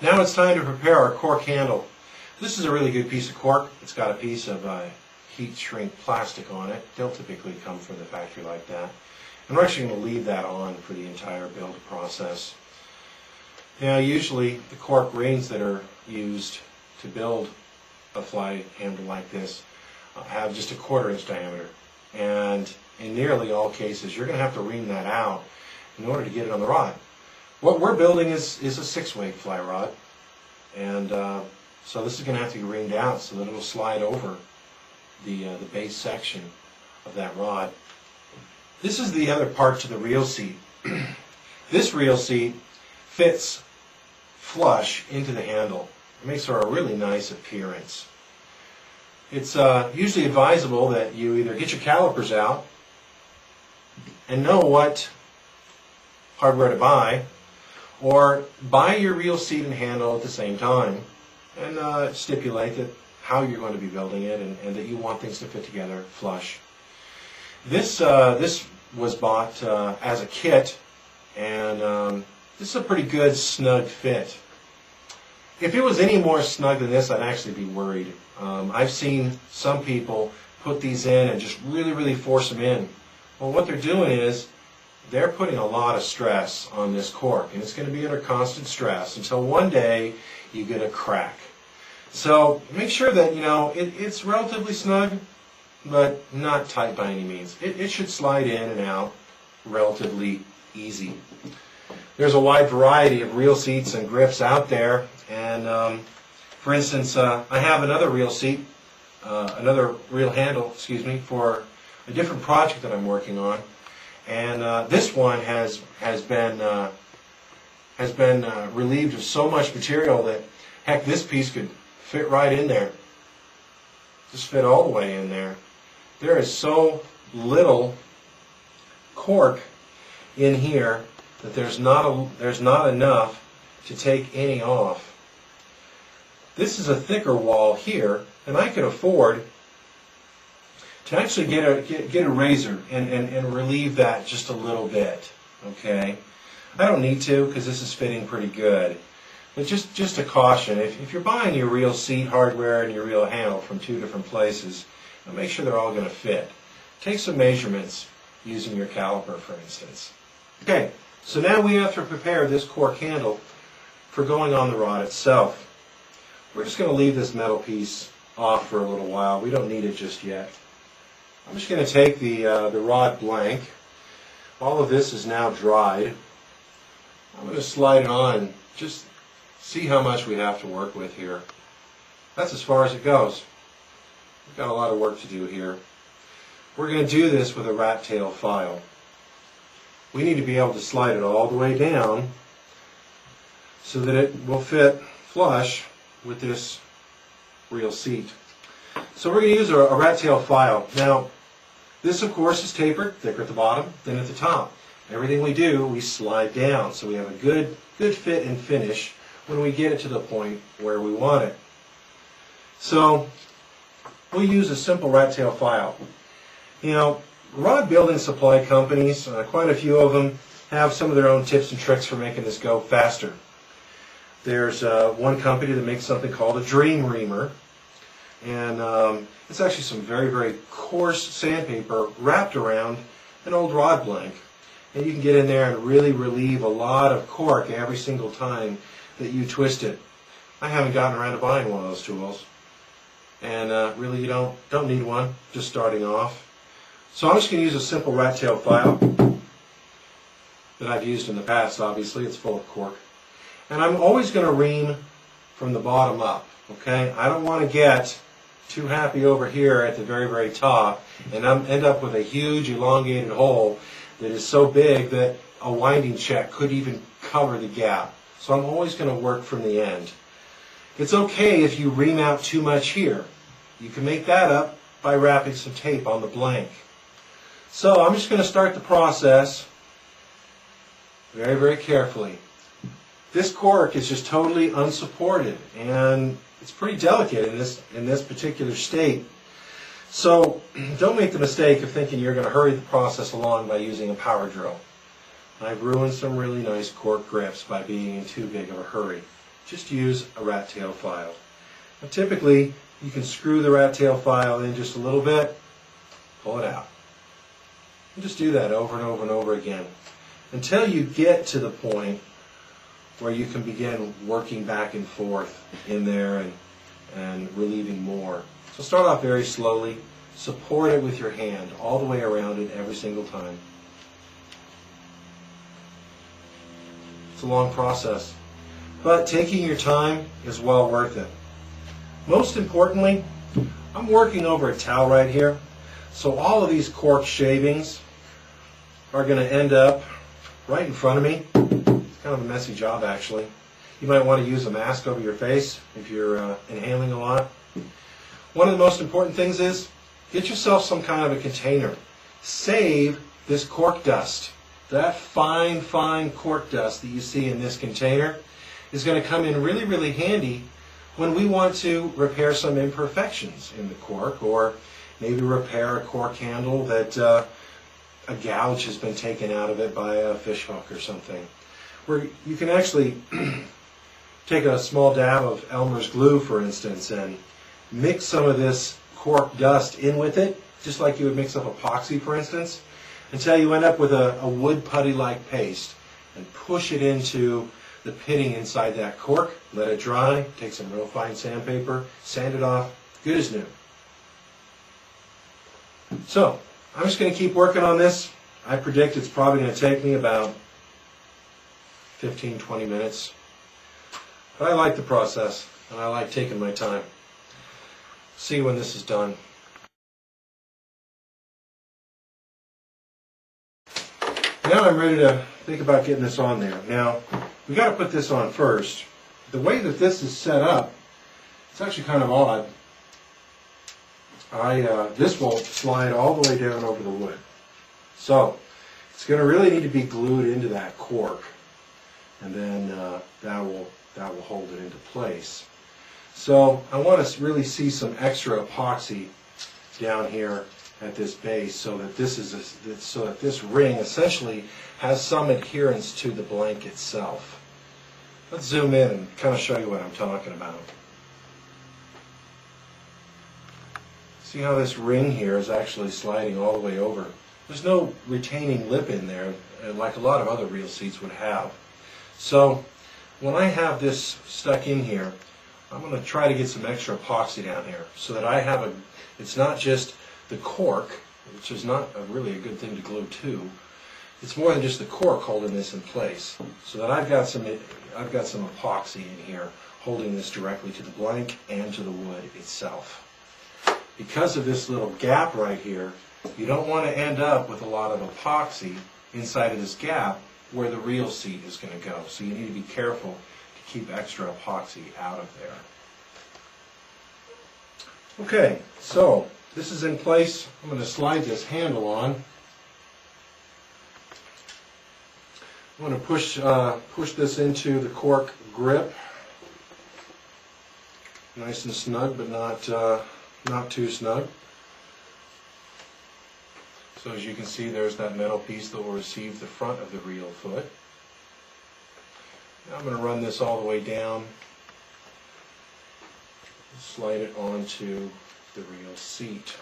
Now it's time to prepare our cork handle. This is a really good piece of cork. It's got a piece of heat shrink plastic on it. They'll typically come from the factory like that. And we're actually going to leave that on for the entire build process. Now usually the cork rings that are used to build a fly handle like this have just a 1/4 inch diameter. And in nearly all cases you're going to have to ream that out in order to get it on the rod. What we're building is a 6-weight fly rod, and so this is going to have to be reamed out so that it will slide over the base section of that rod. This is the other part to the reel seat. This reel seat fits flush into the handle. It makes for a really nice appearance. It's usually advisable that you either get your calipers out and know what hardware to buy, or buy your reel seat and handle at the same time and stipulate that how you're going to be building it and that you want things to fit together flush. This was bought as a kit, and this is a pretty good snug fit. If it was any more snug than this, I'd actually be worried. I've seen some people put these in and just really force them in. Well, what they're doing is they're putting a lot of stress on this cork, and it's going to be under constant stress until one day you get a crack. So make sure that it's relatively snug, but not tight by any means. It should slide in and out relatively easy. There's a wide variety of reel seats and grips out there, and for instance, I have another reel seat, another reel handle, for a different project that I'm working on. And this one has been relieved of so much material that, heck, this piece could fit right in there. Just fit all the way in there. There is so little cork in here that there's not enough to take any off. This is a thicker wall here, and I could afford to actually get a razor and relieve that just a little bit. Okay, I don't need to because this is fitting pretty good. But just a caution: if you're buying your reel seat hardware and your reel handle from 2 different places, make sure they're all going to fit. Take some measurements using your caliper, for instance. Okay, so now we have to prepare this cork handle for going on the rod itself. We're just going to leave this metal piece off for a little while. We don't need it just yet. I'm just going to take the rod blank. All of this is now dried. I'm going to slide it on. Just see how much we have to work with here. That's as far as it goes. We've got a lot of work to do here. We're going to do this with a rat tail file. We need to be able to slide it all the way down so that it will fit flush with this reel seat. So we're going to use a rat tail file. Now, this of course is tapered, thicker at the bottom than at the top. Everything we do, we slide down, so we have a good fit and finish when we get it to the point where we want it. So we'll use a simple rat tail file. Rod building supply companies, quite a few of them, have some of their own tips and tricks for making this go faster. There's one company that makes something called a dream reamer, and it's actually some very coarse sandpaper wrapped around an old rod blank, and you can get in there and really relieve a lot of cork every single time that you twist it. I haven't gotten around to buying one of those tools, and really you don't need one just starting off. So I'm just going to use a simple rat tail file that I've used in the past. Obviously it's full of cork. And I'm always going to ream from the bottom up, okay? I don't want to get too happy over here at the very top and end up with a huge elongated hole that is so big that a winding check could even cover the gap. So I'm always going to work from the end. It's okay if you ream out too much here. You can make that up by wrapping some tape on the blank. So I'm just going to start the process very carefully. This cork is just totally unsupported, and it's pretty delicate in this particular state. So don't make the mistake of thinking you're going to hurry the process along by using a power drill. I've ruined some really nice cork grips by being in too big of a hurry. just use a rat tail file. Now, typically, you can screw the rat tail file in just a little bit, pull it out. And just do that over and over and over again until you get to the point where you can begin working back and forth in there and relieving more. So start off very slowly, support it with your hand all the way around it every single time. It's a long process, but taking your time is well worth it. Most importantly, I'm working over a towel right here, so all of these cork shavings are going to end up right in front of me. It's kind of a messy job, actually. You might want to use a mask over your face if you're inhaling a lot. One of the most important things is get yourself some kind of a container. Save this cork dust. That fine, fine cork dust that you see in this container is going to come in really, really handy when we want to repair some imperfections in the cork, or maybe repair a cork handle that a gouge has been taken out of it by a fish hook or something. Where you can actually take a small dab of Elmer's glue, for instance, and mix some of this cork dust in with it, just like you would mix up epoxy, for instance, until you end up with a wood putty-like paste, and push it into the pitting inside that cork. Let it dry, take some real fine sandpaper, sand it off, good as new. So, I'm just going to keep working on this. I predict it's probably going to take me about 15-20 minutes. But I like the process, and I like taking my time. See when this is done. Now I'm ready to think about getting this on there. Now, we got to put this on first. The way that this is set up, it's actually kind of odd. This won't slide all the way down over the wood. So, it's going to really need to be glued into that cork, and then that will hold it into place. So, I want to really see some extra epoxy down here at this base, so that this ring essentially has some adherence to the blank itself. Let's zoom in and kind of show you what I'm talking about. See how this ring here is actually sliding all the way over. There's no retaining lip in there like a lot of other reel seats would have. So when I have this stuck in here, I'm going to try to get some extra epoxy down here so that I have it's not just the cork, which is not really a good thing to glue to. It's more than just the cork holding this in place, so that I've got some epoxy in here holding this directly to the blank and to the wood itself. Because of this little gap right here, you don't want to end up with a lot of epoxy inside of this gap where the reel seat is going to go. So you need to be careful to keep extra epoxy out of there. Okay, so this is in place. I'm going to slide this handle on. I'm going to push this into the cork grip, nice and snug, but not too snug. So as you can see, there's that metal piece that will receive the front of the reel foot. Now I'm going to run this all the way down, slide it onto the reel seat.